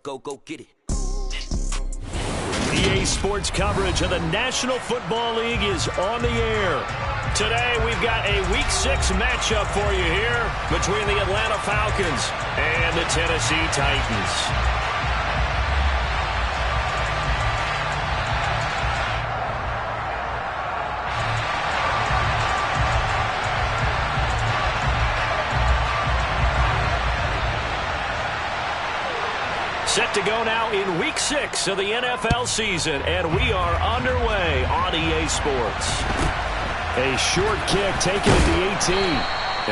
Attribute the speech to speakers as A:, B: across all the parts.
A: Go get it.
B: EA Sports coverage of the National Football League is on the air. Today, we've got a Week 6 matchup for you here between the Atlanta Falcons and the Tennessee Titans. Set to go now in Week 6 of the NFL season, and we are underway on EA Sports. A short kick taken at the 18,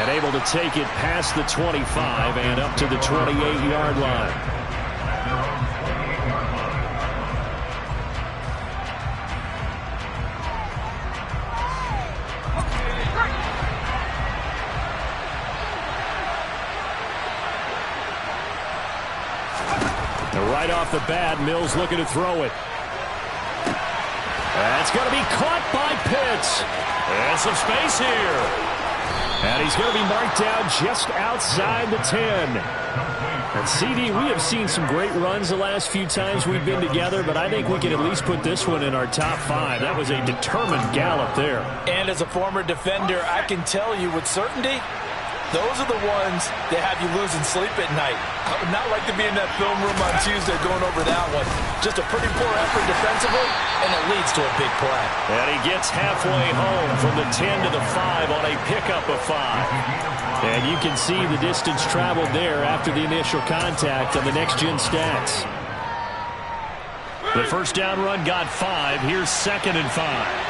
B: and able to take it past the 25 and up to the 28-yard line. Right off the bat, Mills looking to throw it. That's going to be caught by Pitts. And some space here. And he's going to be marked down just outside the 10. And CD, we have seen some great runs the last few times we've been together, but I think we can at least put this one in our top 5. That was a determined gallop there.
C: And as a former defender, I can tell you with certainty, those are the ones that have you losing sleep at night. I would not like to be in that film room on Tuesday going over that one. Just a pretty poor effort defensively, and it leads to a big play.
B: And he gets halfway home from the 10 to the 5 on a pickup of 5. And you can see the distance traveled there after the initial contact on the next-gen stats. The first down run got 5. Here's 2nd and 5.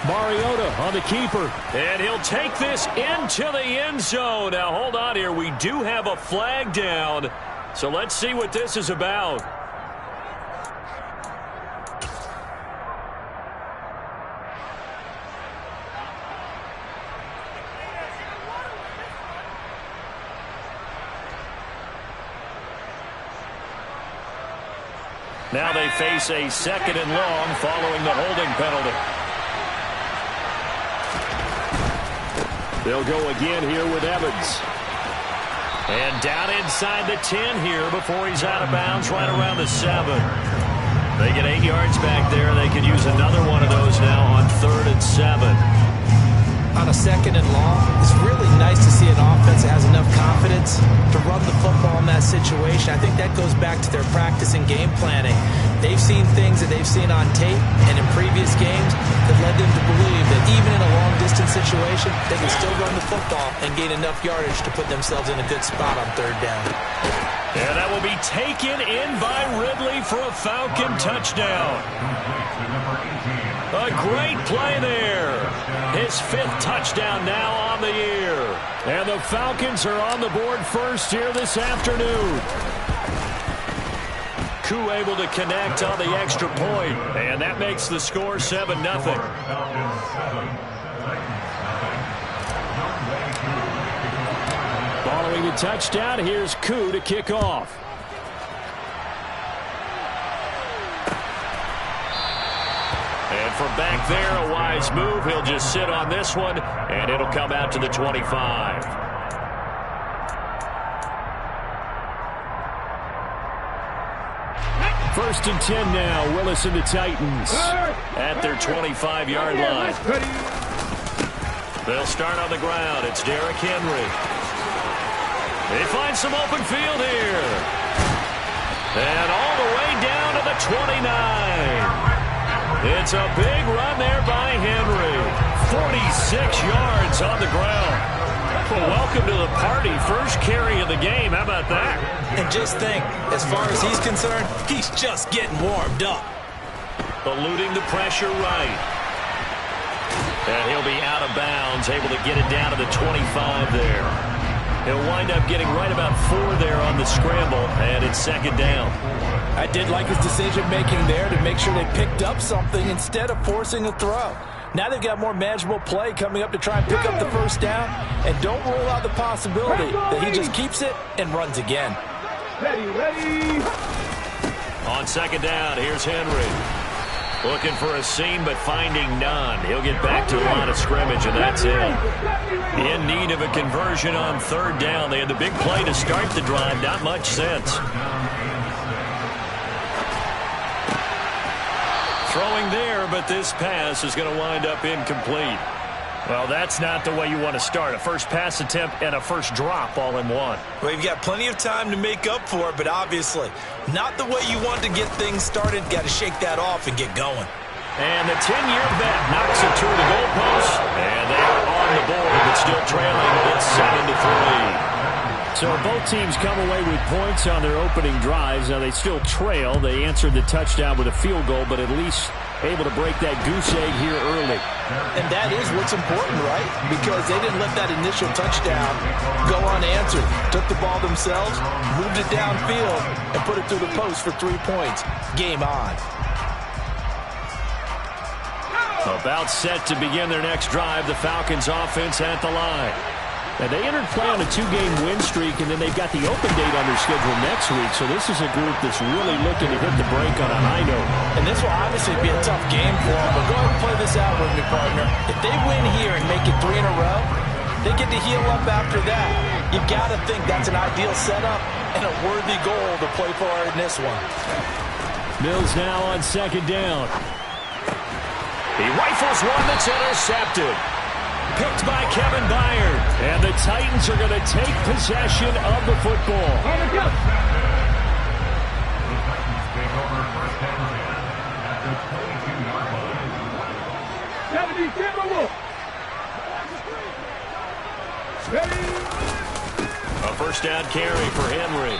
B: Mariota on the keeper. And he'll take this into the end zone. Now, hold on here. We do have a flag down. So let's see what this is about. Now they face a 2nd and long following the holding penalty. They'll go again here with Evans. And down inside the 10 here before he's out of bounds right around the 7. They get 8 yards back there. They could use another one of those now on 3rd and 7.
C: On a 2nd and long, it's really nice to see an offense that has enough confidence to run the football in that situation. I think that goes back to their practice and game planning. They've seen things that they've seen on tape and in previous games that led them to believe that even in a long-distance situation, they can still run the football and gain enough yardage to put themselves in a good spot on 3rd down.
B: And that will be taken in by Ridley for a Falcon touchdown. A great play there. His 5th touchdown now on the year. And the Falcons are on the board first here this afternoon. Koo able to connect on the extra point, and that makes the score 7-0. Following the touchdown, here's Koo to kick off. And from back there, a wise move. He'll just sit on this one, and it'll come out to the 25. First and 10 now. Willis and the Titans at their 25-yard line. They'll start on the ground. It's Derrick Henry. They find some open field here. And all the way down to the 29. It's a big run there by Henry. 46 yards on the ground. Well, welcome to the party. First carry of the game. How about that?
C: And just think, as far as he's concerned, he's just getting warmed up.
B: Eluding the pressure right. And he'll be out of bounds, able to get it down to the 25 there. He'll wind up getting right about 4 there on the scramble, and it's 2nd down.
C: I did like his decision-making there to make sure they picked up something instead of forcing a throw. Now they've got more manageable play coming up to try and pick up the first down, and don't rule out the possibility that he just keeps it and runs again.
A: Ready.
B: On 2nd down, here's Henry. Looking for a seam, but finding none. He'll get back to the line of scrimmage, and that's it. In need of a conversion on third down. They had the big play to start the drive. Not much sense. Throwing there, but this pass is going to wind up incomplete. Well, that's not the way you want to start. A first pass attempt and a first drop all in one.
C: Well, you've got plenty of time to make up for it, but obviously not the way you want to get things started. Got to shake that off and get going.
B: And the 10-year bet knocks it through the goalpost, and they are on the board, but still trailing. It's 7-3. So both teams come away with points on their opening drives. Now they still trail. They answered the touchdown with a field goal, but at least able to break that goose egg here early.
C: And that is what's important, right? Because they didn't let that initial touchdown go unanswered. Took the ball themselves, moved it downfield, and put it through the post for 3 points. Game on.
B: About set to begin their next drive, the Falcons offense at the line. And they entered play on a 2-game win streak, and then they've got the open date on their schedule next week. So this is a group that's really looking to hit the break on a high note.
C: And this will obviously be a tough game for them, but go ahead and play this out with me, partner. If they win here and make it 3 in a row, they get to heal up after that. You've got to think that's an ideal setup and a worthy goal to play for in this one.
B: Mills now on second down. He rifles one that's intercepted. Picked by Kevin Byard. And the Titans are going to take possession of the football. A first down carry for Henry.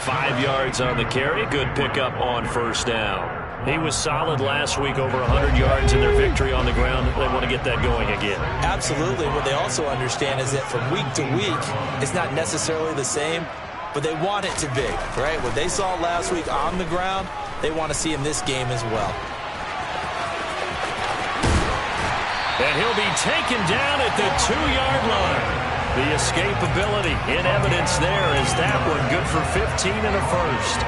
B: 5 yards on the carry. Good pickup on first down. He was solid last week, over 100 yards in their victory on the ground. They want to get that going again.
C: Absolutely. What they also understand is that from week to week, it's not necessarily the same, but they want it to be, right? What they saw last week on the ground, they want to see in this game as well.
B: And he'll be taken down at the 2-yard line. The escapability in evidence there as that one good for 15 and a first.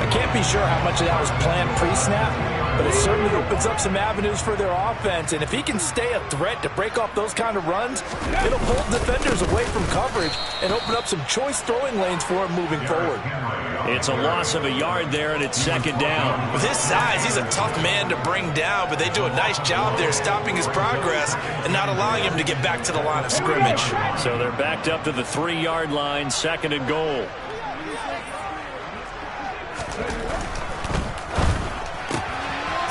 C: I can't be sure how much of that was planned pre-snap, but it certainly opens up some avenues for their offense. And if he can stay a threat to break off those kind of runs, it'll pull defenders away from coverage and open up some choice throwing lanes for him moving forward.
B: It's a loss of a yard there, and it's second down.
C: With his size, he's a tough man to bring down, but they do a nice job there stopping his progress and not allowing him to get back to the line of scrimmage.
B: So they're backed up to the 3-yard line, second and goal.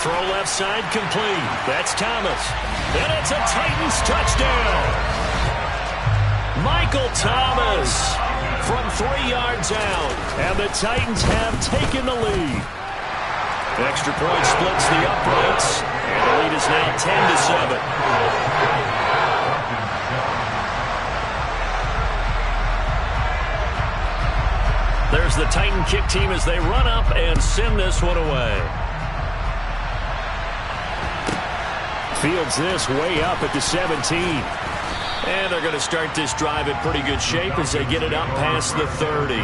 B: Throw left side complete. That's Thomas. And it's a Titans touchdown. Michael Thomas from 3 yards out. And the Titans have taken the lead. Extra point splits the uprights. And the lead is now 10-7. There's the Titan kick team as they run up and send this one away. Fields this way up at the 17. And they're going to start this drive in pretty good shape as they get it up past the 30.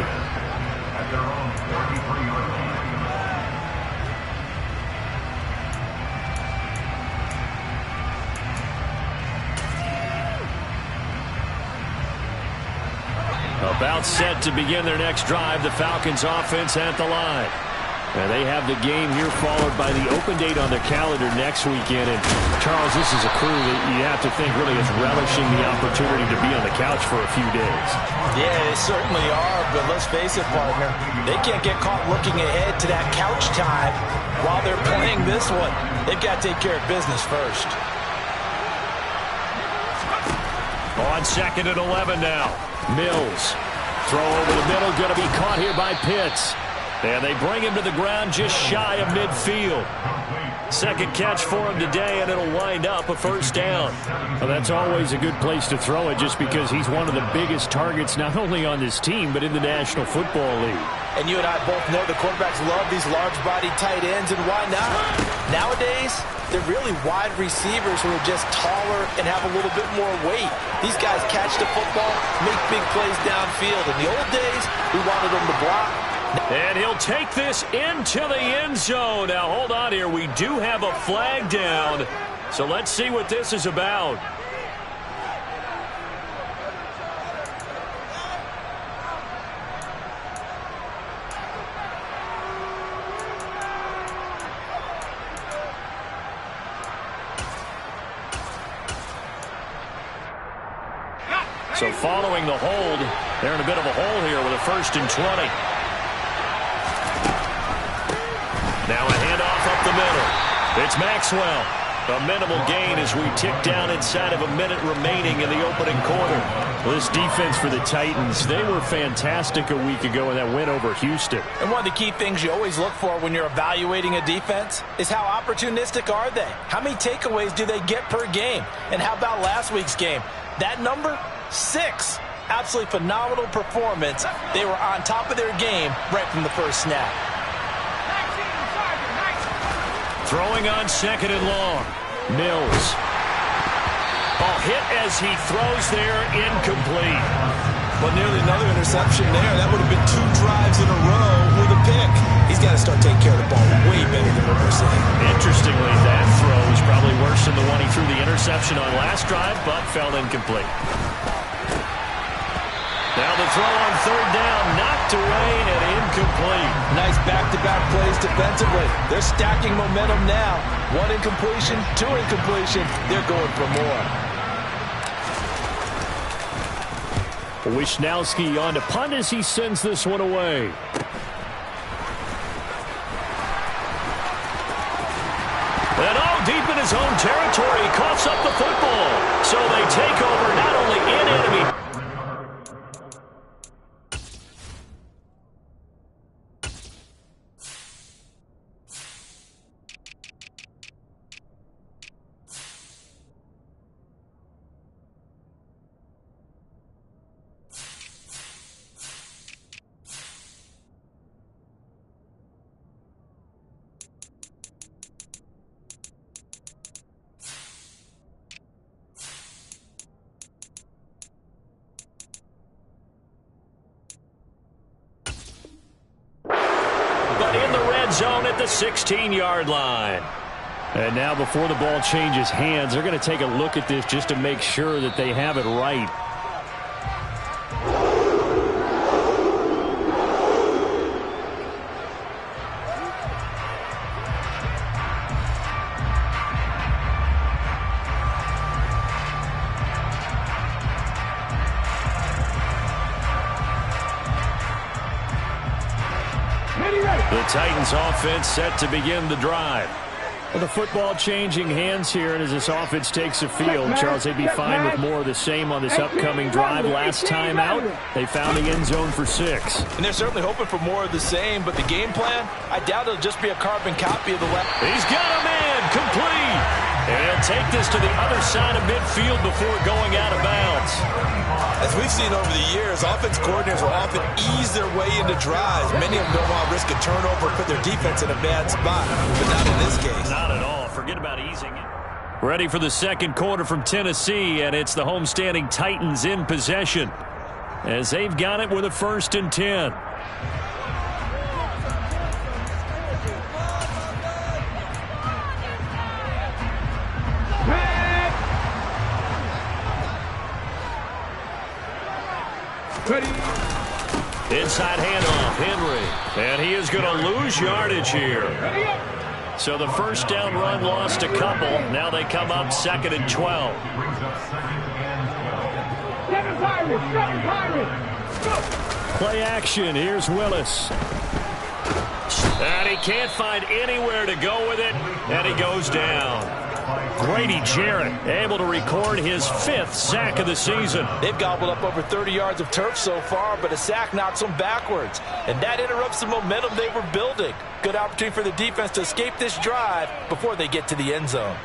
B: About set to begin their next drive, the Falcons offense at the line. And they have the game here followed by the open date on their calendar next weekend. And, Charles, this is a crew that you have to think really is relishing the opportunity to be on the couch for a few days.
C: Yeah, they certainly are, but let's face it, partner. They can't get caught looking ahead to that couch time while they're playing this one. They've got to take care of business first.
B: On second and 11 now. Mills. Throw over the middle, going to be caught here by Pitts. And they bring him to the ground just shy of midfield. Second catch for him today, and it'll wind up a first down. Well, that's always a good place to throw it just because he's one of the biggest targets not only on this team but in the National Football League.
C: And you and I both know the quarterbacks love these large-bodied tight ends, and why not? Nowadays, they're really wide receivers who are just taller and have a little bit more weight. These guys catch the football, make big plays downfield. In the old days, we wanted them to block.
B: And he'll take this into the end zone. Now, hold on here. We do have a flag down. So let's see what this is about. So following the hold, they're in a bit of a hole here with a 1st and 20. Now a handoff up the middle. It's Maxwell. A minimal gain as we tick down inside of a minute remaining in the opening quarter. Well, this defense for the Titans, they were fantastic a week ago in that win over Houston.
C: And one of the key things you always look for when you're evaluating a defense is how opportunistic are they? How many takeaways do they get per game? And how about last week's game? That number? 6. Absolutely phenomenal performance. They were on top of their game right from the first snap.
B: Throwing on 2nd and long. Mills. Oh, hit as he throws there, incomplete.
C: Well, nearly another interception there. That would have been 2 drives in a row with a pick. He's got to start taking care of the ball way better than what we're seeing.
B: Interestingly, that throw was probably worse than the one he threw the interception on last drive, but fell incomplete. Now the throw on 3rd down, knocked away and incomplete.
C: Nice back-to-back plays defensively. They're stacking momentum now. 1 incompletion, 2 incompletion. They're going for more.
B: Wisnowski on to punt as he sends this one away. And all deep in his own territory, he coughs up the football. So they take over not only in enemy. Zone at the 16-yard line. And now before the ball changes hands, they're going to take a look at this just to make sure that they have it right. The Titans offense set to begin the drive. Well, the football changing hands here, and as this offense takes the field, Charles, they'd be fine with more of the same on this upcoming drive. Last time out, they found the end zone for 6.
C: And they're certainly hoping for more of the same, but the game plan, I doubt it'll just be a carbon copy of the last.
B: He's got a man, complete. And he'll take this to the other side of midfield before going out of bounds.
C: As we've seen over the years, offense coordinators will often ease their way into drives. Many of them don't want to risk a turnover and put their defense in a bad spot, but not in this case.
B: Not at all. Forget about easing it. Ready for the second quarter from Tennessee, and it's the homestanding Titans in possession as they've got it with a 1st and 10. Inside handoff, Henry. And he is going to lose yardage here. So the first down run lost a couple. Now they come up 2nd and 12. Play action. Here's Willis. And he can't find anywhere to go with it. And he goes down. Grady Jarrett able to record his 5th sack of the season.
C: They've gobbled up over 30 yards of turf so far, but a sack knocks them backwards. And that interrupts the momentum they were building. Good opportunity for the defense to escape this drive before they get to the end zone.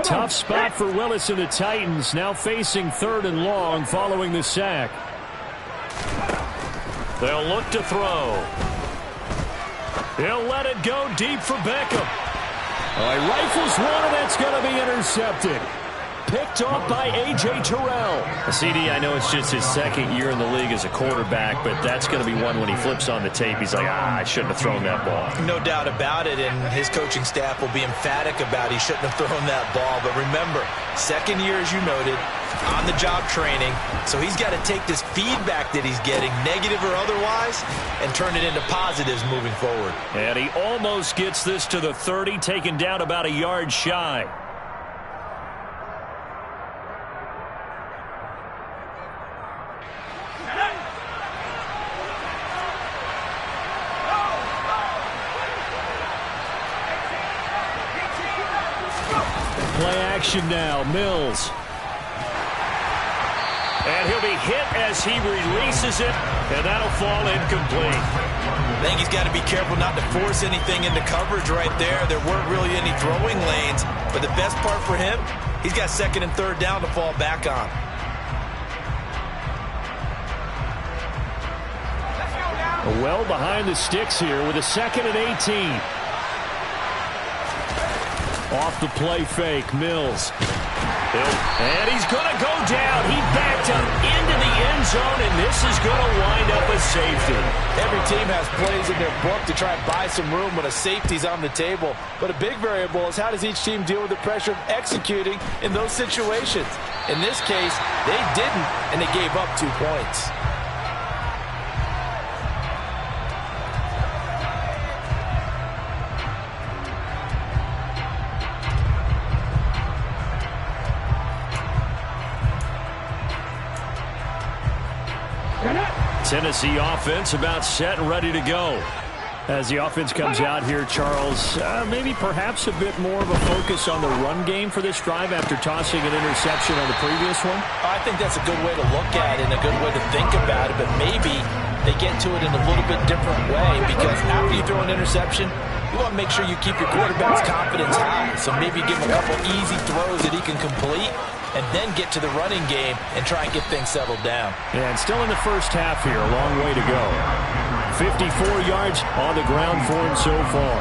B: Tough spot for Willis and the Titans, now facing 3rd and long following the sack. They'll look to throw. He'll let it go deep for Beckham. He rifles one, and that's going to be intercepted. picked off by A.J. Terrell.
A: CD, I know it's just his second year in the league as a quarterback, but that's going to be one when he flips on the tape. He's like, I shouldn't have thrown that ball.
C: No doubt about it, and his coaching staff will be emphatic about he shouldn't have thrown that ball. But remember, second year, as you noted, on-the-job training. So he's got to take this feedback that he's getting, negative or otherwise, and turn it into positives moving forward.
B: And he almost gets this to the 30, taken down about a yard shy. Play action now, Mills. And he'll be hit as he releases it, and that'll fall incomplete.
C: I think he's got to be careful not to force anything into coverage right there. There weren't really any throwing lanes, but the best part for him, he's got second and third down to fall back on.
B: Well behind the sticks here with a 2nd and 18. Off the play fake, Mills. And he's going to go down. He backed up into the end zone, and this is going to wind up a safety.
C: Every team has plays in their book to try and buy some room when a safety's on the table. But a big variable is how does each team deal with the pressure of executing in those situations. In this case, they didn't, and they gave up 2 points.
B: Tennessee offense about set and ready to go. As the offense comes out here, Charles, maybe perhaps a bit more of a focus on the run game for this drive after tossing an interception on the previous one?
C: I think that's a good way to look at it and a good way to think about it, but maybe they get to it in a little bit different way because after you throw an interception, you want to make sure you keep your quarterback's confidence high. So maybe give him a couple easy throws that he can complete and then get to the running game and try and get things settled down.
B: And still in the first half here, a long way to go. 54 yards on the ground for him so far.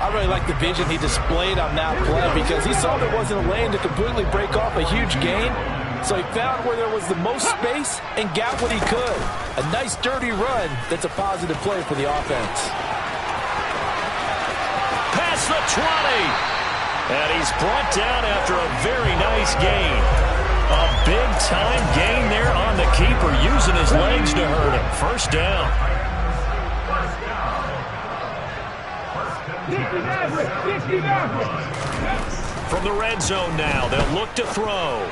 C: I really like the vision he displayed on that play because he saw there wasn't a lane to completely break off a huge gain. So he found where there was the most space and got what he could. A nice dirty run that's a positive play for the offense.
B: Past the 20. And he's brought down after a very nice gain. A big-time gain there on the keeper, using his legs to hurt him. First down. From the red zone now, they'll look to throw.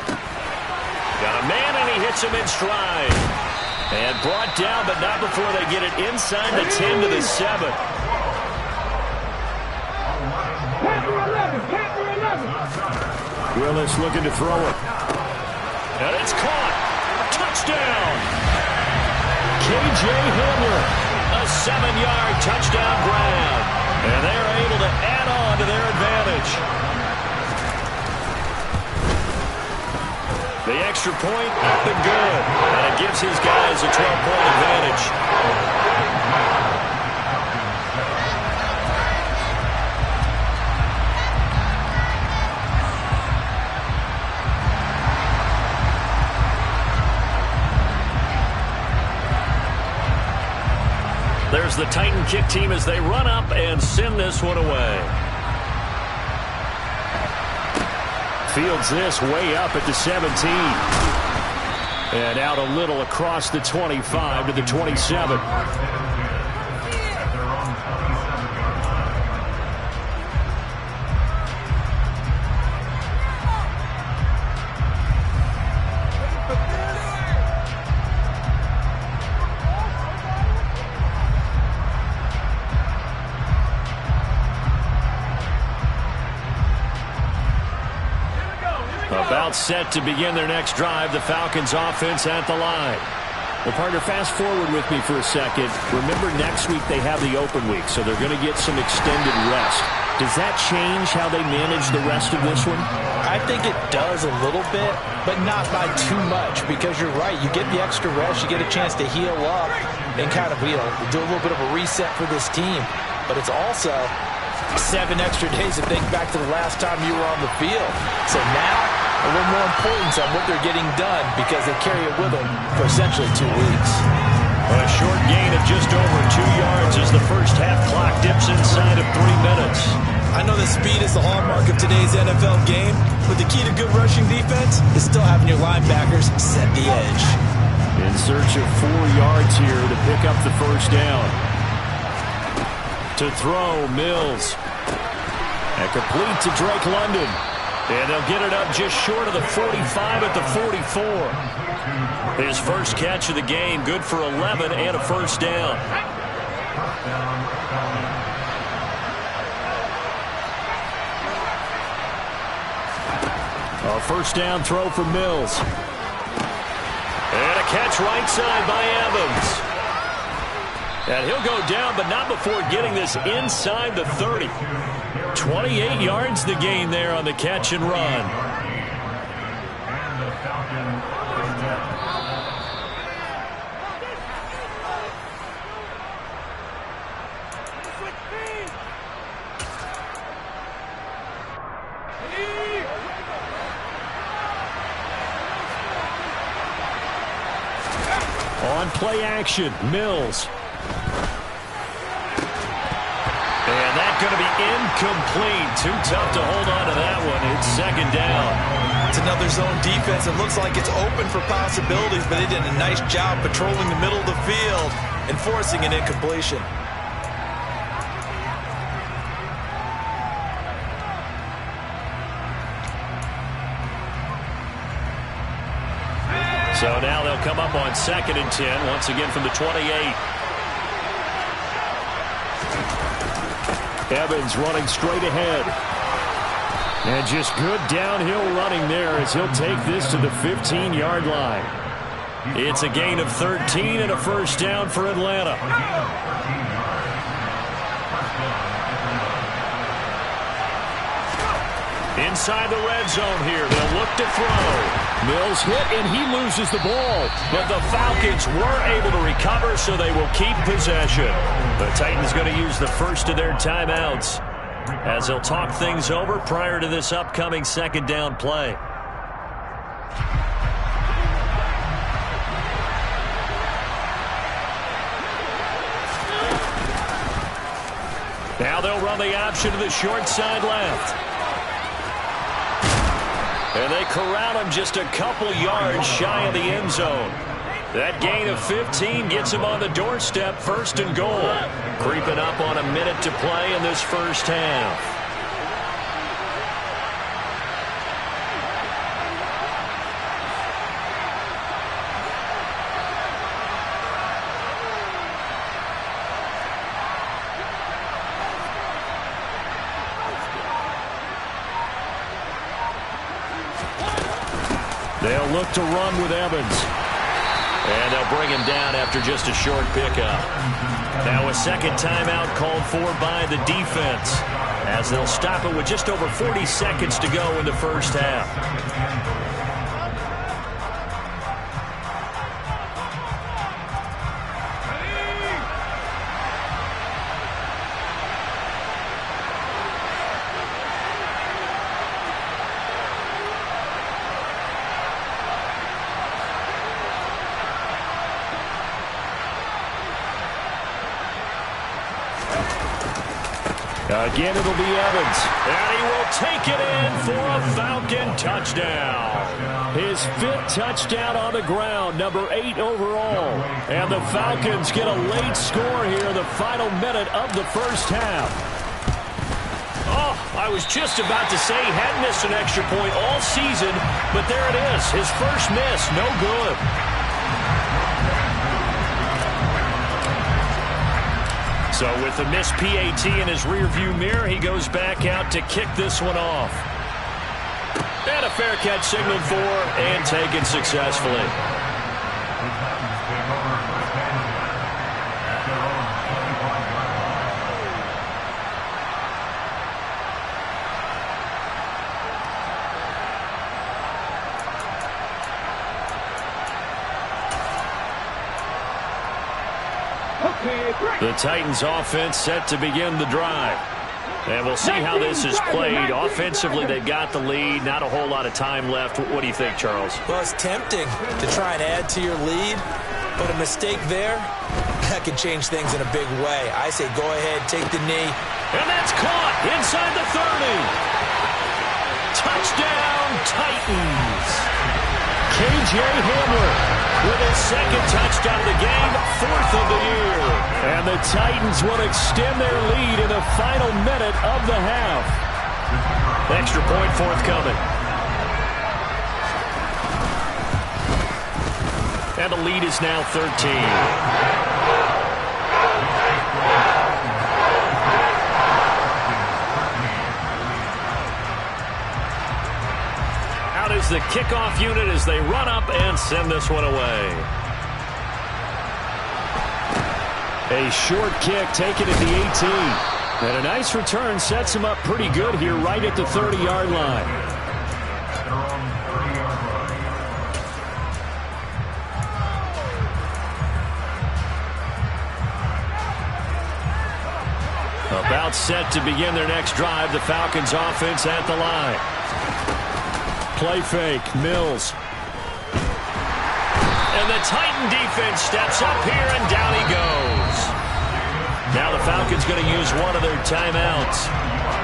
B: Got a man, and he hits him in stride. And brought down, but not before they get it inside the 10 to the 7. Willis looking to throw it. And it's caught. Touchdown. K.J. Hamler. A 7-yard touchdown grab. And they're able to add on to their advantage. The extra point up and good. And it gives his guys a 12-point advantage. There's the Titan kick team as they run up and send this one away. Fields this way up at the 17. And out a little across the 25 to the 27. About set to begin their next drive. The Falcons offense at the line. Well, partner, fast forward with me for a second. Remember, next week they have the open week, so they're going to get some extended rest. Does that change how they manage the rest of this one?
C: I think it does a little bit, but not by too much, because you're right. You get the extra rest. You get a chance to heal up and kind of, do a little bit of a reset for this team. But it's also 7 extra days to think back to the last time you were on the field. So now a little more importance on what they're getting done because they carry it with them for essentially 2 weeks.
A: A short gain of just over 2 yards as the first half clock dips inside of 3 minutes.
C: I know that speed is the hallmark of today's NFL game, but the key to good rushing defense is still having your linebackers set the edge.
B: In search of 4 yards here to pick up the first down. To throw, Mills. And complete to Drake London. And they'll get it up just short of the 45 at the 44.
A: His first catch of the game, good for 11 and a first down.
B: A first down throw for Mills.
A: And a catch right side by Evans. And he'll go down, but not before getting this inside the 30. 28 yards the gain there on the catch and run.
B: On play action, Mills.
A: And that's going to be incomplete. Too tough to hold on to that one. It's second down.
C: It's another zone defense. It looks like it's open for possibilities, but they did a nice job patrolling the middle of the field and forcing an incompletion.
A: So now they'll come up on 2nd and 10, once again from the 28.
B: Evans running straight ahead. And just good downhill running there as he'll take this to the 15-yard line.
A: It's a gain of 13 and a first down for Atlanta. Inside the red zone here, they'll look to throw.
B: Mills hit, and he loses the ball.
A: But the Falcons were able to recover, so they will keep possession. The Titans going to use the first of their timeouts as they'll talk things over prior to this upcoming second down play. Now they'll run the option to the short side left. And they corral him just a couple yards shy of the end zone. That gain of 15 gets him on the doorstep, 1st and goal. Creeping up on a minute to play in this first half.
B: They'll look to run with Evans.
A: And they'll bring him down after just a short pickup. Now a second timeout called for by the defense as they'll stop it with just over 40 seconds to go in the first half.
B: Again, it'll be Evans.
A: And he will take it in for a Falcon touchdown.
B: His 5th touchdown on the ground, number 8 overall. And the Falcons get a late score here in the final minute of the first half.
A: Oh, I was just about to say he hadn't missed an extra point all season, but there it is. His first miss, no good. So with the missed PAT in his rearview mirror, he goes back out to kick this one off. And a fair catch signaled for and taken successfully. The Titans offense set to begin the drive. And we'll see how this is played. Offensively, they've got the lead. Not a whole lot of time left. What do you think, Charles?
C: Well, it's tempting to try and add to your lead, but a mistake there, that can change things in a big way. I say go ahead, take the knee.
A: And that's caught inside the 30. Touchdown, Titans. K.J. Hamler with his second touchdown of the game, 4th of the year.
B: And the Titans will extend their lead in the final minute of the half.
A: Extra point forthcoming. And the lead is now 13. Is the kickoff unit as they run up and send this one away.
B: A short kick taken at the 18. And a nice return sets him up pretty good here right at the 30-yard line.
A: About set to begin their next drive. The Falcons offense at the line.
B: Play fake, Mills.
A: And the Titan defense steps up here, and down he goes. Now the Falcons going to use one of their timeouts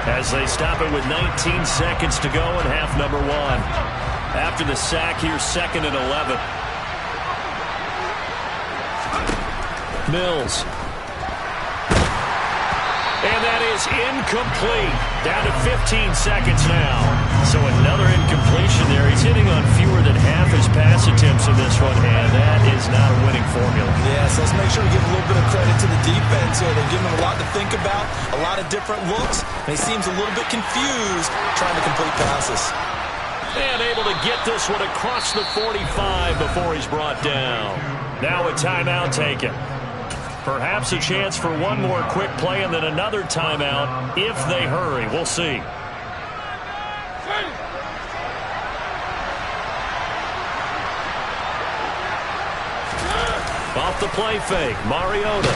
A: as they stop it with 19 seconds to go in half number 1. After the sack here, 2nd and 11.
B: Mills.
A: And that is incomplete. Down to 15 seconds now. So another incompletion there. He's hitting on fewer than half his pass attempts in this one, and that is not a winning formula.
C: Yeah, so let's make sure we give a little bit of credit to the defense here. They've given him a lot to think about, a lot of different looks, and he seems a little bit confused trying to complete passes.
A: And able to get this one across the 45 before he's brought down. Now a timeout taken. Perhaps a chance for one more quick play and then another timeout if they hurry. We'll see. Off the play fake, Mariota.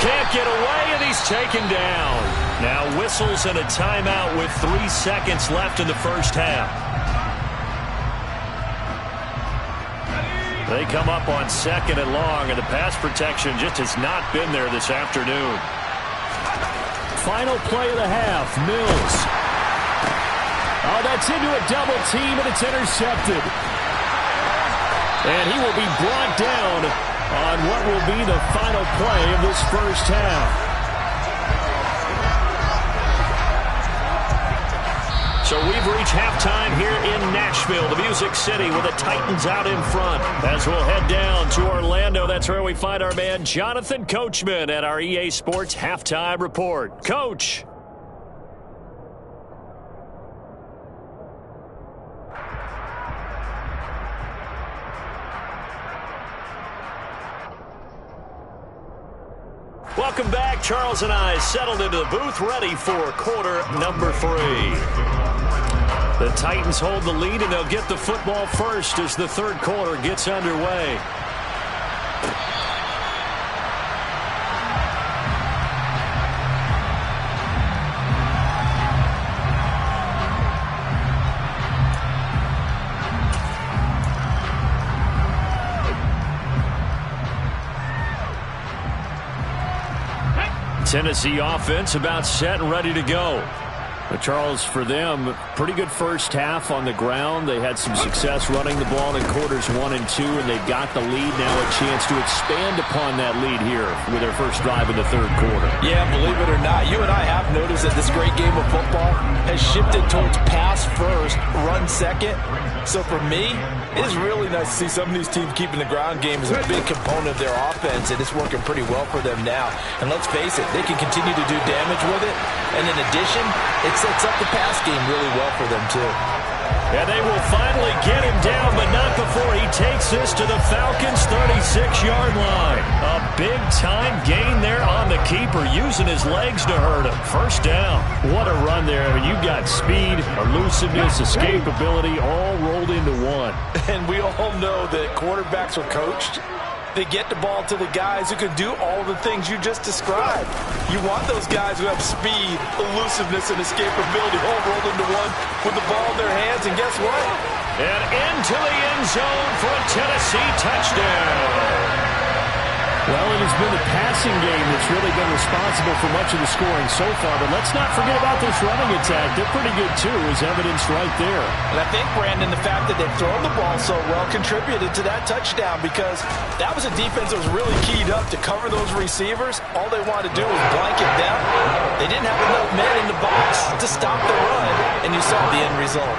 A: Can't get away, and he's taken down. Now whistles and a timeout with 3 seconds left in the first half. They come up on 2nd and long, and the pass protection just has not been there this afternoon.
B: Final play of the half, Mills. Oh, that's into a double team, and it's intercepted. And he will be brought down on what will be the final play of this first half.
A: So we've reached halftime here in Nashville, the Music City, with the Titans out in front. As we'll head down to Orlando, that's where we find our man Jonathan Coachman at our EA Sports Halftime Report. Coach. Welcome back. Charles and I settled into the booth, ready for quarter number 3. The Titans hold the lead, and they'll get the football first as the third quarter gets underway. Tennessee offense about set and ready to go.
B: But Charles, for them, pretty good first half on the ground. They had some success running the ball in quarters 1 and 2, and they've got the lead now, a chance to expand upon that lead here with their first drive in the third quarter.
C: Yeah, believe it or not, you and I have noticed that this great game of football has shifted towards pass first, run second. So for me, it is really nice to see some of these teams keeping the ground game as a big component of their offense, and it's working pretty well for them now. And let's face it, they can continue to do damage with it. And in addition, it sets up the pass game really well for them, too.
A: And they will finally get him down, but not before he takes this to the Falcons' 36-yard line. A big-time gain there on the keeper, using his legs to hurt him. First down.
B: What a run there. I mean, you've got speed, elusiveness, escapability all rolled into one.
C: And we all know that quarterbacks are coached They get the ball to the guys who can do all the things you just described. You want those guys who have speed, elusiveness, and escapability all rolled into one with the ball in their hands, and guess what?
A: And into the end zone for a Tennessee touchdown.
B: Well, it has been the passing game that's really been responsible for much of the scoring so far. But let's not forget about this running attack. They're pretty good, too, as evidenced right there.
C: And I think, Brandon, the fact that they've thrown the ball so well contributed to that touchdown, because that was a defense that was really keyed up to cover those receivers. All they wanted to do was blanket them. They didn't have enough men in the box to stop the run, and you saw the end result.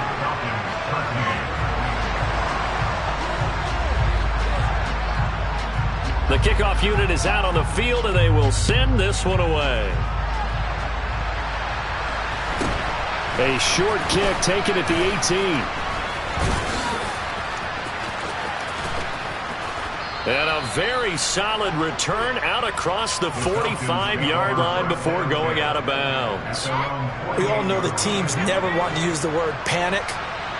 A: The kickoff unit is out on the field, and they will send this one away.
B: A short kick taken at the 18.
A: And a very solid return out across the 45-yard line before going out of bounds.
C: We all know the teams never want to use the word panic.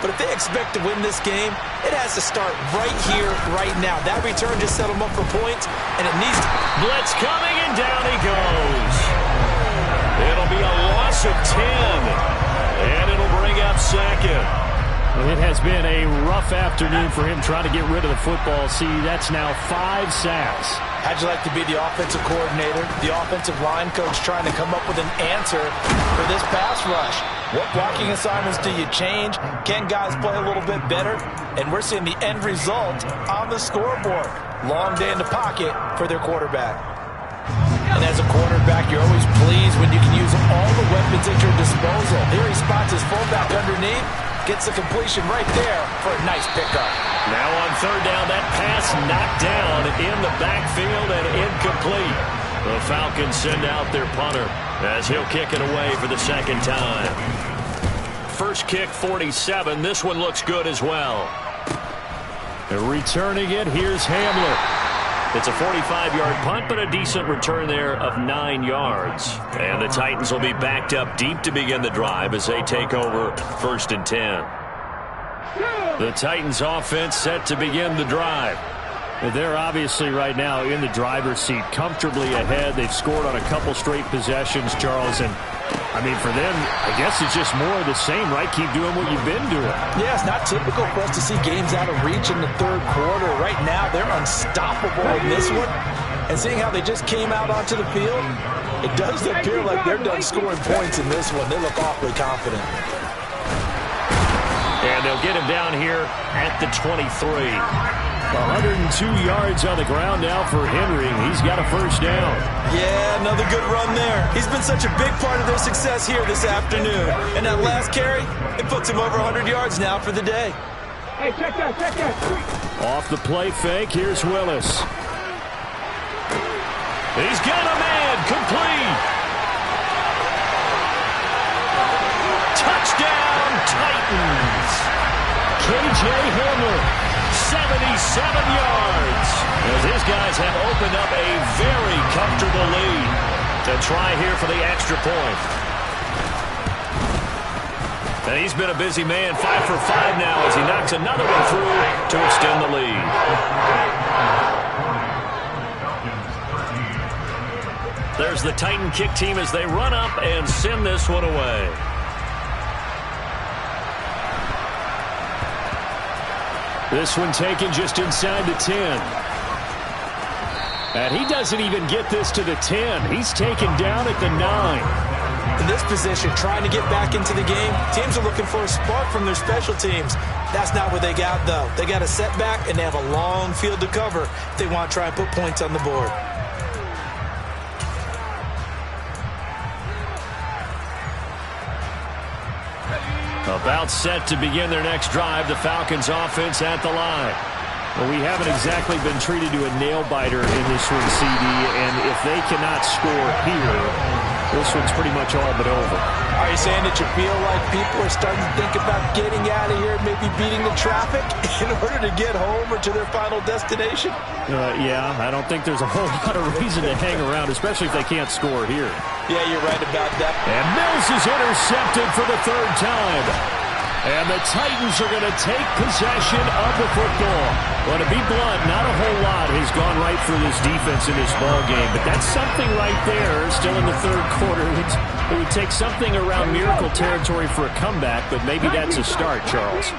C: But if they expect to win this game, it has to start right here, right now. That return just set them up for points, and it needs to...
A: Blitz coming, and down he goes. It'll be a loss of 10, and it'll bring up second.
B: Well, it has been a rough afternoon for him trying to get rid of the football. See, that's now 5 sacks.
C: How'd you like to be the offensive coordinator, the offensive line coach trying to come up with an answer for this pass rush? What blocking assignments do you change? Can guys play a little bit better? And we're seeing the end result on the scoreboard. Long day in the pocket for their quarterback. And as a quarterback, you're always pleased when you can use all the weapons at your disposal. Here he spots his fullback underneath, gets the completion right there for a nice pickup.
A: Now on third down, that pass knocked down in the backfield and incomplete. The Falcons send out their punter as he'll kick it away for the second time. First kick, 47. This one looks good as well.
B: Returning it, here's Hamler.
A: It's a 45-yard punt, but a decent return there of 9 yards. And the Titans will be backed up deep to begin the drive as they take over 1st and 10. The Titans offense set to begin the drive.
B: They're obviously right now in the driver's seat, comfortably ahead. They've scored on a couple straight possessions, Charles. And, I mean, for them, I guess it's just more of the same, right? Keep doing what you've been doing.
C: Yeah, it's not typical for us to see games out of reach in the third quarter. Right now, they're unstoppable in this one. And seeing how they just came out onto the field, it does appear like they're done scoring points in this one. They look awfully confident.
A: And they'll get him down here at the 23.
B: 102 yards on the ground now for Henry. He's got a first down.
C: Yeah, another good run there. He's been such a big part of their success here this afternoon. And that last carry, it puts him over 100 yards now for the day.
D: Hey, check that.
B: Off the play fake, here's Willis.
A: He's got a man, complete. Touchdown, Titans.
B: KJ Hamler.
A: 77 yards. As his guys have opened up a very comfortable lead to try here for the extra point. And he's been a busy man, 5 for 5 now as he knocks another one through to extend the lead. There's the Titan kick team as they run up and send this one away.
B: This one taken just inside the 10. And he doesn't even get this to the 10. He's taken down at the 9.
C: In this position, trying to get back into the game, teams are looking for a spark from their special teams. That's not what they got, though. They got a setback, and they have a long field to cover if they want to try and put points on the board.
A: About set to begin their next drive, the Falcons offense at the line.
B: Well, we haven't exactly been treated to a nail-biter in this one, CD, and if they cannot score here, this one's pretty much all but over.
C: Are you saying that you feel like people are starting to think about getting out of here, maybe beating the traffic in order to get home or to their final destination?
B: Yeah, I don't think there's a whole lot of reason to hang around, especially if they can't score here.
C: Yeah, you're right about that.
B: And Mills is intercepted for the third time. And the Titans are going to take possession of the football. Well, to be blunt, not a whole lot has gone right for this defense in this ball game, but that's something right there. Still in the third quarter. It would take something around miracle territory for a comeback, but maybe that's a start, Charles.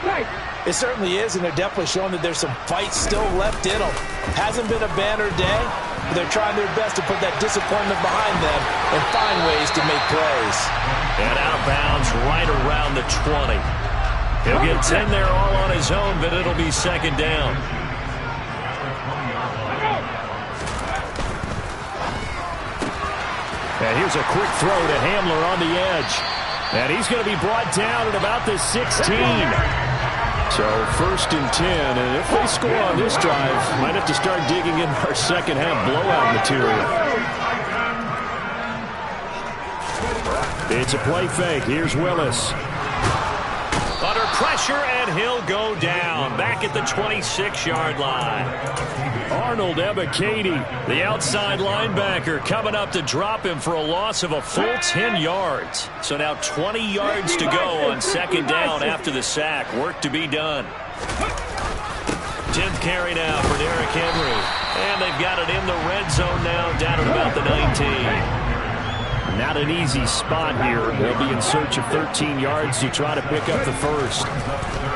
C: It certainly is, and they're definitely showing that there's some fight still left in them. Hasn't been a banner day, but they're trying their best to put that disappointment behind them and find ways to make plays.
A: And out of bounds right around the 20. He'll get 10 there all on his own, but it'll be second down.
B: And here's a quick throw to Hamler on the edge. And he's going to be brought down at about the 16. So first and 10, and if they score on this drive, might have to start digging in our second half blowout material. It's a play fake. Here's Willis.
A: Under pressure, and he'll go down. Back at the 26-yard line.
B: Arnold Ebiketie,
A: the outside linebacker, coming up to drop him for a loss of a full 10 yards. So now 20 yards to go on second down after the sack. Work to be done. 10th carry now for Derrick Henry. And they've got it in the red zone now, down at about the 19.
B: Not an easy spot here. They'll be in search of 13 yards to try to pick up the first.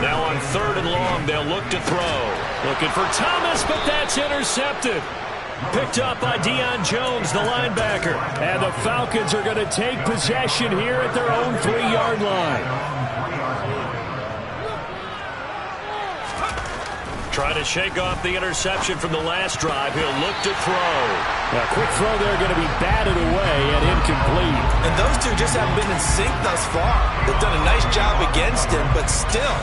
A: Now on third and long, they'll look to throw. Looking for Thomas, but that's intercepted. Picked up by Deion Jones, the linebacker.
B: And the Falcons are going to take possession here at their own 3-yard line.
A: Trying to shake off the interception from the last drive. He'll look to throw.
B: A quick throw there, going to be batted away and incomplete.
C: And those two just haven't been in sync thus far. They've done a nice job against him, but still,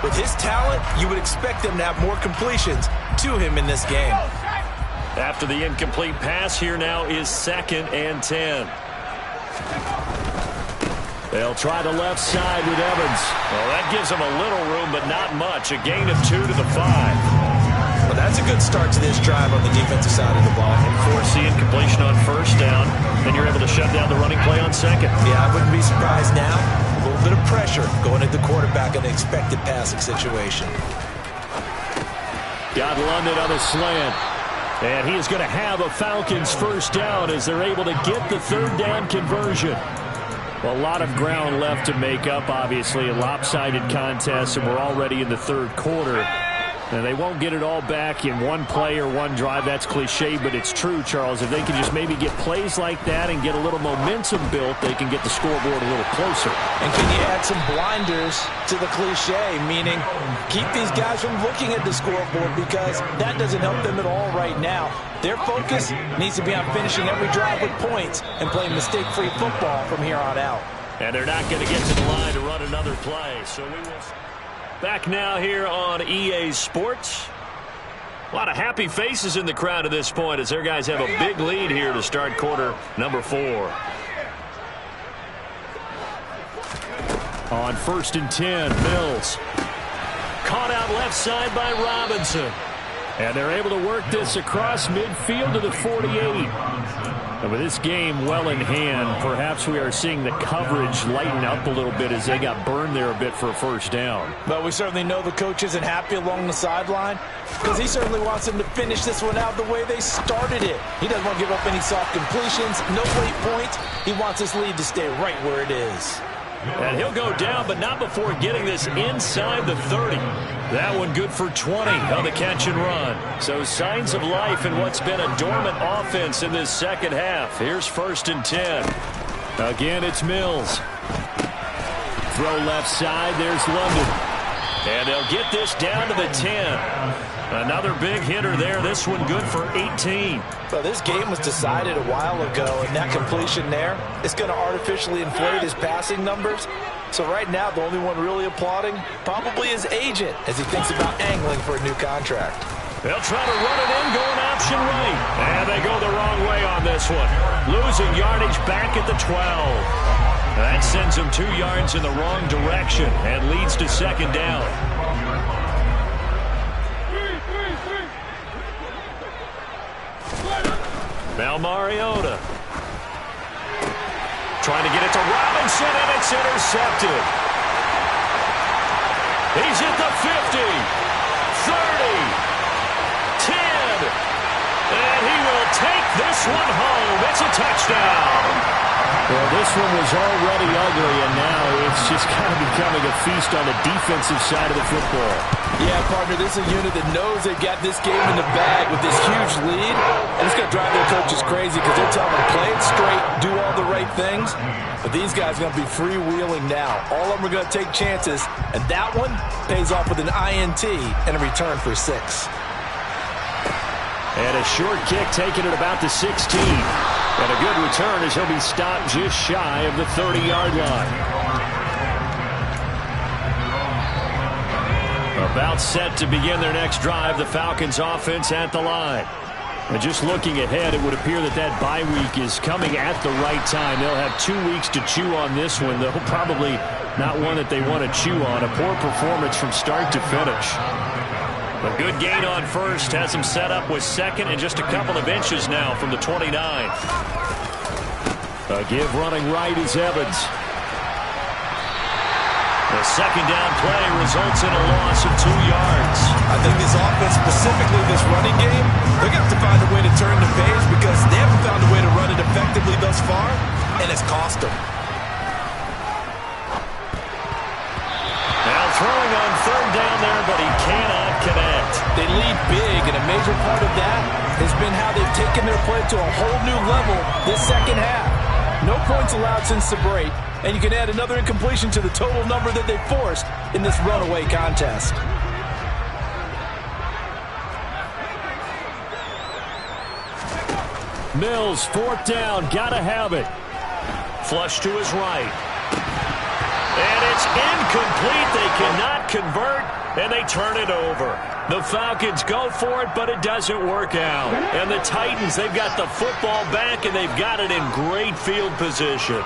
C: with his talent, you would expect them to have more completions to him in this game.
A: After the incomplete pass, here now is second and 10.
B: They'll try the left side with Evans.
A: Well, that gives them a little room, but not much. A gain of 2 to the 5.
C: Well, that's a good start to this drive on the defensive side of the ball.
A: And force the incompletion on first down. Then you're able to shut down the running play on second.
C: Yeah, I wouldn't be surprised now. A little bit of pressure going at the quarterback in an expected passing situation.
B: Got London on the slant. And he is going to have a Falcons first down as they're able to get the third down conversion. Well, a lot of ground left to make up, obviously. A lopsided contest, and we're already in the third quarter. And they won't get it all back in one play or one drive. That's cliche, but it's true, Charles. If they can just maybe get plays like that and get a little momentum built, they can get the scoreboard a little closer.
C: And can you add some blinders to the cliche, meaning keep these guys from looking at the scoreboard, because that doesn't help them at all right now. Their focus needs to be on finishing every drive with points and playing mistake-free football from here on out.
A: And they're not going to get to the line to run another play. So we will back now here on EA Sports. A lot of happy faces in the crowd at this point as their guys have a big lead here to start quarter number 4.
B: On first and 10, Mills.
A: Caught out left side by Robinson.
B: And they're able to work this across midfield to the 48. And with this game well in hand, perhaps we are seeing the coverage lighten up a little bit as they got burned there a bit for a first down.
C: But we certainly know the coach isn't happy along the sideline, because he certainly wants them to finish this one out the way they started it. He doesn't want to give up any soft completions, no late points. He wants this lead to stay right where it is.
A: And he'll go down, but not before getting this inside the 30. That one good for 20 on the catch and run. So signs of life in what's been a dormant offense in this second half. Here's first and 10.
B: Again, it's Mills. Throw left side. There's London.
A: And they'll get this down to the 10. Another big hitter there. This one good for 18.
C: Well, this game was decided a while ago, and that completion there is going to artificially inflate his passing numbers. So right now, the only one really applauding probably his agent as he thinks about angling for a new contract.
A: They'll try to run it in, going option right. And they go the wrong way on this one. Losing yardage back at the 12. That sends them 2 yards in the wrong direction and leads to second down. Now Mariota. Trying to get it to Robinson, and it's intercepted. He's at the 50, 30, 10, and he will take this one home. It's a touchdown.
B: Well, this one was already ugly, and now it's just kind of becoming a feast on the defensive side of the football.
C: Yeah, partner, this is a unit that knows they've got this game in the bag with this huge lead, and it's going to drive their coaches crazy because they're telling them, play it straight, do all the right things. But these guys are going to be freewheeling now. All of them are going to take chances, and that one pays off with an INT and a return for 6.
B: And a short kick taken at about the 16. And a good return as he'll be stopped just shy of the 30-yard line. About set to begin their next drive, the Falcons offense at the line. And just looking ahead, it would appear that that bye week is coming at the right time. They'll have 2 weeks to chew on this one, though probably not one that they want to chew on. A poor performance from start to finish.
A: A good gain on first has him set up with second and just a couple of inches now from the 29.
B: A give running right is Evans.
A: The second down play results in a loss of 2 yards.
C: I think this offense, specifically this running game, they're going to have to find a way to turn the page because they haven't found a way to run it effectively thus far, and it's cost them.
A: Now throwing on third down there, but he cannot connect.
C: They lead big, and a major part of that has been how they've taken their play to a whole new level this second half. No points allowed since the break, and you can add another incompletion to the total number that they forced in this runaway contest.
B: Mills, fourth down, gotta have it.
A: Flush to his right. And it's incomplete. They cannot convert, and they turn it over. The Falcons go for it, but it doesn't work out. And the Titans, they've got the football back, and they've got it in great field position.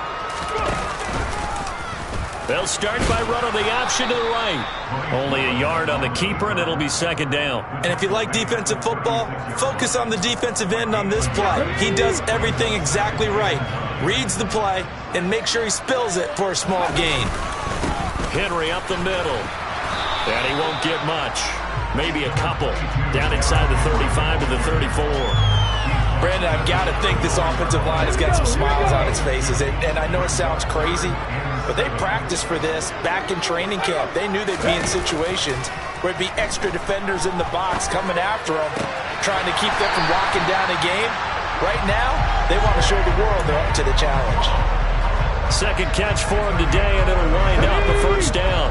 A: They'll start by running the option to the right. Only a yard on the keeper, and it'll be second down.
C: And if you like defensive football, focus on the defensive end on this play. He does everything exactly right. Reads the play, and make sure he spills it for a small gain.
A: Henry up the middle. And he won't get much. Maybe a couple. Down inside the 35 to the 34.
C: Brandon, I've got to think this offensive line has got some smiles on its faces. And I know it sounds crazy, but they practiced for this back in training camp. They knew they'd be in situations where it'd be extra defenders in the box coming after them, trying to keep them from locking down a game. Right now, they want to show the world they're up to the challenge.
A: Second catch for him today, and it'll wind up a first down.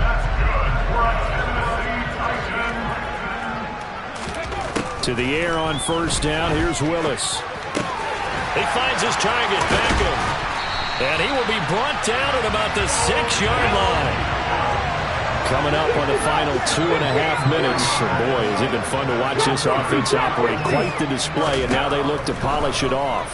B: To the air on first down, here's Willis.
A: He finds his target, Beckham. And he will be brought down at about the 6-yard line.
B: Coming up on the final 2.5 minutes. And boy, has it been fun to watch this offense operate. Quite the display, and now they look to polish it off.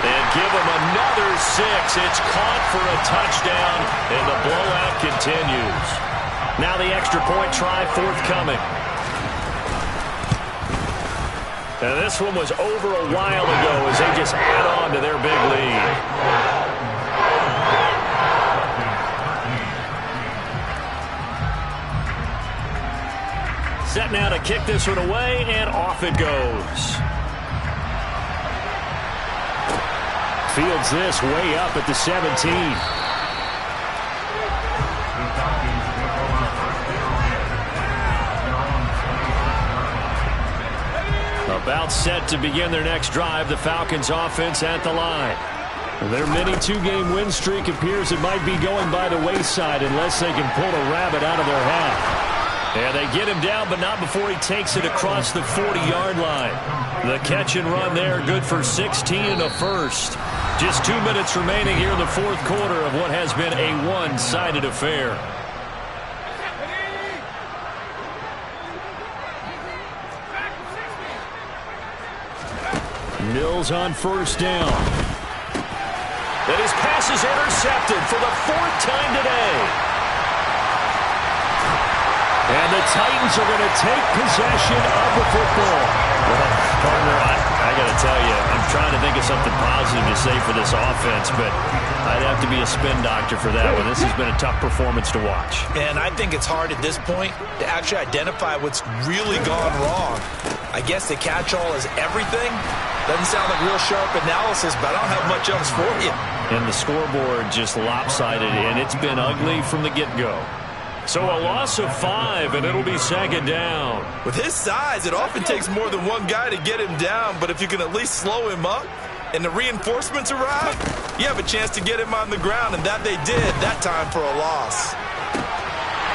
A: And give him another 6. It's caught for a touchdown, and the blowout continues. Now the extra point try forthcoming. And this one was over a while ago as they just add on to their big lead. Set now to kick this one away, and off it goes.
B: Fields this way up at the 17.
A: About set to begin their next drive, the Falcons offense at the line.
B: Their mini 2-game win streak appears it might be going by the wayside unless they can pull a rabbit out of their hat.
A: And they get him down, but not before he takes it across the 40-yard line. The catch and run there, good for 16 and a first. Just 2 minutes remaining here in the fourth quarter of what has been a one-sided affair.
B: Mills on first down.
A: And his pass is intercepted for the 4th time today.
B: And the Titans are going to take possession of the football.
A: Well, partner, I got to tell you, I'm trying to think of something positive to say for this offense, but I'd have to be a spin doctor for that one. This has been a tough performance to watch.
C: And I think it's hard at this point to actually identify what's really gone wrong. I guess the catch-all is everything. Doesn't sound like real sharp analysis, but I don't have much else for you.
A: And the scoreboard just lopsided, and it's been ugly from the get-go. So a loss of 5, and it'll be second down.
C: With his size, it often takes more than one guy to get him down, but if you can at least slow him up and the reinforcements arrive, you have a chance to get him on the ground, and that they did that time for a loss.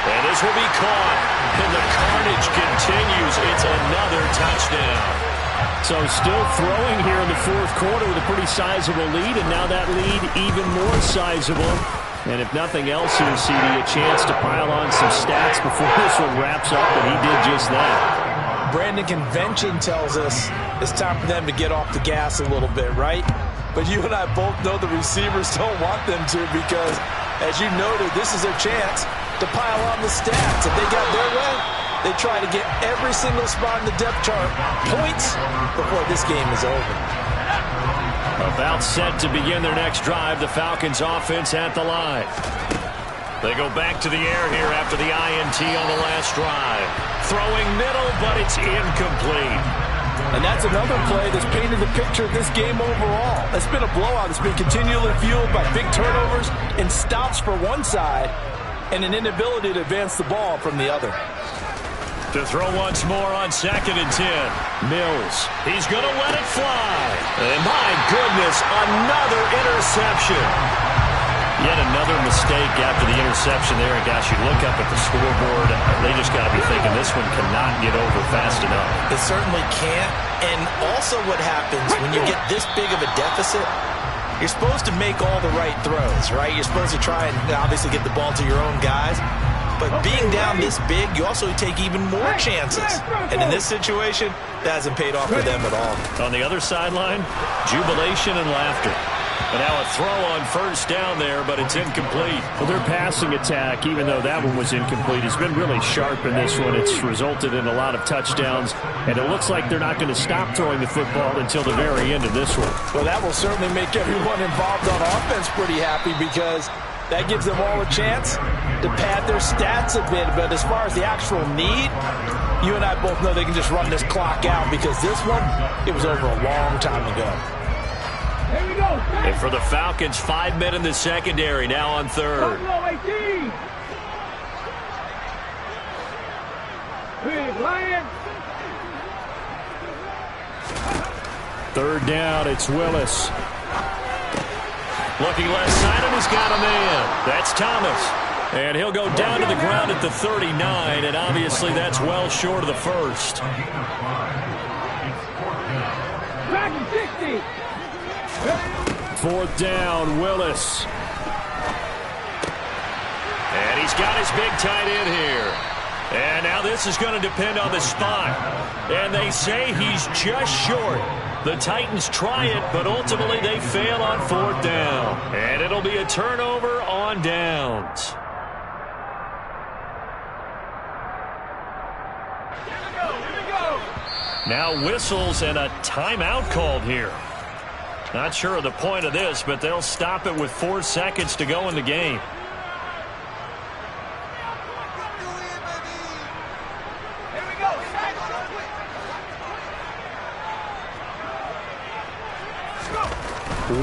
A: And this will be caught, and the carnage continues. It's another touchdown.
B: So still throwing here in the fourth quarter with a pretty sizable lead, and now that lead even more sizable. And if nothing else here, CD, a chance to pile on some stats before this one wraps up, and he did just that.
C: Brandon, convention tells us it's time for them to get off the gas a little bit, right? But you and I both know the receivers don't want them to because, as you noted, this is their chance to pile on the stats. If they got their way, they try to get every single spot in the depth chart points before this game is over.
A: About set to begin their next drive, the Falcons offense at the line. They go back to the air here after the INT on the last drive. Throwing middle, but it's incomplete.
C: And that's another play that's painted the picture of this game overall. It's been a blowout. It's been continually fueled by big turnovers and stops for one side and an inability to advance the ball from the other.
A: To throw once more on 2nd and 10. Mills. He's going to let it fly. And my goodness, another interception. Yet another mistake after the interception there. And gosh, you look up at the scoreboard, they just got to be thinking this one cannot get over fast enough.
C: It certainly can't. And also what happens when you get this big of a deficit, you're supposed to make all the right throws, right? You're supposed to try and obviously get the ball to your own guys. But being down this big, you also take even more chances. And in this situation, that hasn't paid off for them at all.
A: On the other sideline, jubilation and laughter. And now a throw on first down there, but it's incomplete.
B: Well, their passing attack, even though that one was incomplete, has been really sharp in this one. It's resulted in a lot of touchdowns, and it looks like they're not going to stop throwing the football until the very end of this one.
C: Well, that will certainly make everyone involved on offense pretty happy because that gives them all a chance to pad their stats a bit. But as far as the actual need, you and I both know they can just run this clock out because this one, it was over a long time ago.
A: And for the Falcons, 5 men in the secondary, now on 3rd.
B: Third down, it's Willis.
A: Looking left side, and he's got a man. That's Thomas. And he'll go down to the ground at the 39, and obviously that's well short of the first.
B: Fourth down, Willis.
A: And he's got his big tight end here. And now this is going to depend on the spot. And they say he's just short. The Titans try it, but ultimately they fail on 4th down. And it'll be a turnover on downs. Now whistles and a timeout called here. Not sure of the point of this, but they'll stop it with 4 seconds to go in the game.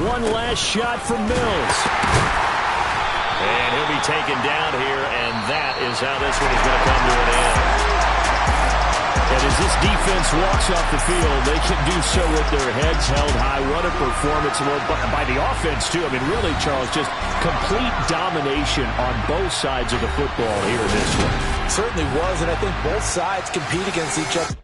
B: One last shot from Mills.
A: And he'll be taken down here, and that is how this one is going to come to an end.
B: And as this defense walks off the field, they can do so with their heads held high. What a performance by the offense, too. I mean, really, Charles, just complete domination on both sides of the football here in this one.
C: Certainly was, and I think both sides compete against each other.